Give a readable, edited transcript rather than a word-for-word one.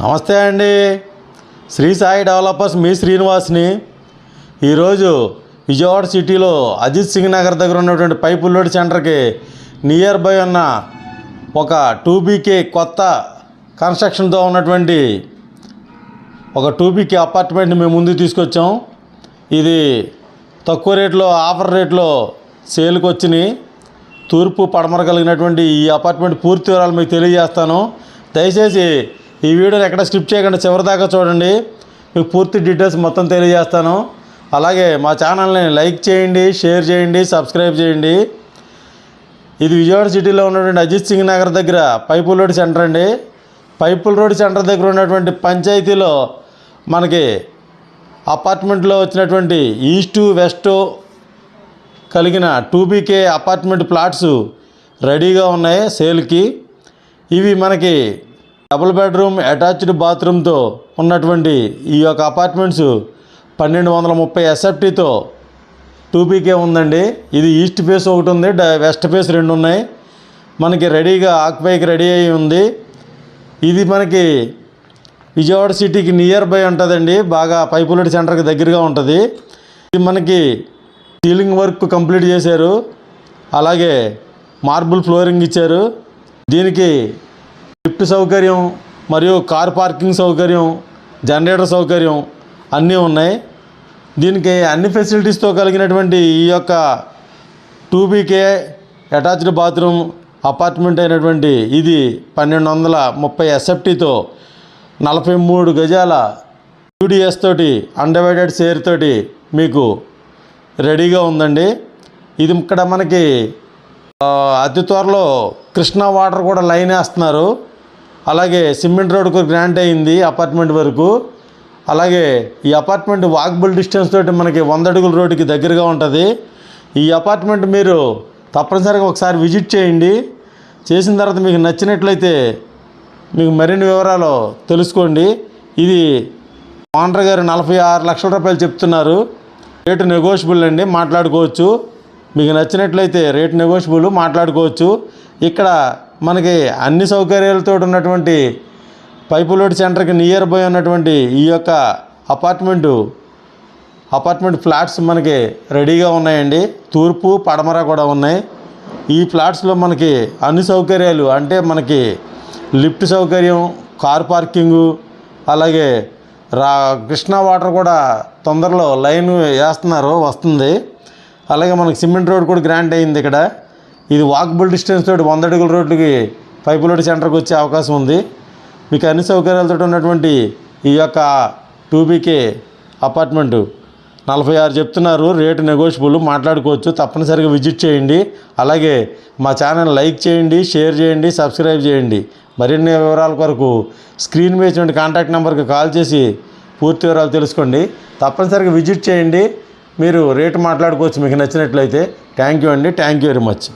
నమస్తే అండి. శ్రీ సాయి డెవలపర్స్ మీ శ్రీనివాస్ని. ఈరోజు విజయవాడ సిటీలో అజిత్ సింగ్ నగర్ దగ్గర ఉన్నటువంటి పైపు లోడ్ సెంటర్కి నియర్ బై ఉన్న ఒక 2BK కొత్త కన్స్ట్రక్షన్తో ఉన్నటువంటి ఒక 2BK అపార్ట్మెంట్ని మేము ముందుకు తీసుకొచ్చాం. ఇది తక్కువ రేట్లో ఆఫర్ రేట్లో సేల్కి వచ్చినాయి. తూర్పు పడమర కలిగినటువంటి ఈ అపార్ట్మెంట్ పూర్తి వివరాలు మీకు తెలియజేస్తాను. దయచేసి ఈ వీడియోని ఎక్కడ స్కిప్ చేయకుండా చివరి దాకా చూడండి. మీకు పూర్తి డీటెయిల్స్ మొత్తం తెలియజేస్తాను. అలాగే మా ఛానల్ని లైక్ చేయండి, షేర్ చేయండి, సబ్స్క్రైబ్ చేయండి. ఇది విజయవాడ సిటీలో ఉన్నటువంటి అజిత్ సింగ్ నగర్ దగ్గర పైపుల్ రోడ్ సెంటర్ అండి. పైపుల్ రోడ్ సెంటర్ దగ్గర ఉన్నటువంటి పంచాయతీలో మనకి అపార్ట్మెంట్లో వచ్చినటువంటి ఈస్టు వెస్ట్ కలిగిన 2BK అపార్ట్మెంట్ ప్లాట్స్ రెడీగా ఉన్నాయి సేల్కి. ఇవి మనకి డబుల్ బెడ్రూమ్ అటాచ్డ్ బాత్రూమ్తో ఉన్నటువంటి ఈ యొక్క అపార్ట్మెంట్స్ 1230 SFTతో 2BK ఉందండి. ఇది ఈస్ట్ ఫేస్ ఒకటి ఉంది, వెస్ట్ ఫేస్ 2 ఉన్నాయి. మనకి రెడీగా ఆక్యుపైకి రెడీ అయి ఉంది. ఇది మనకి విజయవాడ సిటీకి నియర్ బై ఉంటుందండి. బాగా పైపు లోడ్ సెంటర్కి దగ్గరగా ఉంటుంది. ఇది మనకి సీలింగ్ వర్క్ కంప్లీట్ చేశారు. అలాగే మార్బుల్ ఫ్లోరింగ్ ఇచ్చారు. దీనికి లిఫ్ట్ సౌకర్యం మరియు కార్ పార్కింగ్ సౌకర్యం, జనరేటర్ సౌకర్యం అన్నీ ఉన్నాయి. దీనికి అన్ని ఫెసిలిటీస్తో కలిగినటువంటి ఈ యొక్క 2BK అటాచ్డ్ బాత్రూమ్ అపార్ట్మెంట్ అయినటువంటి ఇది 1230 SFTతో 43 గజాల UDS తోటి అన్డివైడెడ్ షేర్ తోటి మీకు రెడీగా ఉందండి. ఇది ఇక్కడ మనకి అతి త్వరలో కృష్ణా వాటర్ కూడా లైన్ వేస్తున్నారు. అలాగే సిమెంట్ రోడ్కు గ్రాంట్ అయింది అపార్ట్మెంట్ వరకు. అలాగే ఈ అపార్ట్మెంట్ వాకబుల్ డిస్టెన్స్ తోటి మనకి 100 అడుగుల రోడ్డుకి దగ్గరగా ఉంటుంది. ఈ అపార్ట్మెంట్ మీరు తప్పనిసరిగా ఒకసారి విజిట్ చేయండి. చేసిన తర్వాత మీకు నచ్చినట్లయితే మీకు మరిన్ని వివరాలు తెలుసుకోండి. ఇది ఓనర్ గారు 46 లక్షల రూపాయలు చెప్తున్నారు. రేటు నెగోషియబుల్ అండి, మాట్లాడుకోవచ్చు. మీకు నచ్చినట్లయితే రేట్ నెగోషియబుల్, మాట్లాడుకోవచ్చు. ఇక్కడ మనకి అన్ని సౌకర్యాలతో ఉన్నటువంటి పైపు లోడ్ సెంటర్కి నియర్ బై ఉన్నటువంటి ఈ యొక్క అపార్ట్మెంట్ ఫ్లాట్స్ మనకి రెడీగా ఉన్నాయండి. తూర్పు పడమర కూడా ఉన్నాయి. ఈ ఫ్లాట్స్లో మనకి అన్ని సౌకర్యాలు అంటే మనకి లిఫ్ట్ సౌకర్యం, కార్ పార్కింగు, అలాగే కృష్ణా వాటర్ కూడా తొందరలో లైన్ వేస్తున్నారు, వస్తుంది. అలాగే మనకి సిమెంట్ రోడ్ కూడా గ్రాంట్ అయింది ఇక్కడ. ఇది వాకబుల్ డిస్టెన్స్ తోటి 100 అడుగుల రోడ్డుకి పైపు లోడ్ సెంటర్కి వచ్చే అవకాశం ఉంది. మీకు అన్ని సౌకర్యాలతో ఉన్నటువంటి ఈ యొక్క 2BK అపార్ట్మెంట్ 46 చెప్తున్నారు. రేటు నెగోషియబుల్, మాట్లాడుకోవచ్చు. తప్పనిసరిగా విజిట్ చేయండి. అలాగే మా ఛానల్ లైక్ చేయండి, షేర్ చేయండి, సబ్స్క్రైబ్ చేయండి. మరిన్ని వివరాల కొరకు స్క్రీన్ మీద ఇచ్చినటువంటి కాంటాక్ట్ నెంబర్కి కాల్ చేసి పూర్తి వివరాలు తెలుసుకోండి. తప్పనిసరిగా విజిట్ చేయండి. మీరు రేటు మాట్లాడుకోవచ్చు మీకు నచ్చినట్లయితే. థ్యాంక్ యూ అండి. Thank you very much.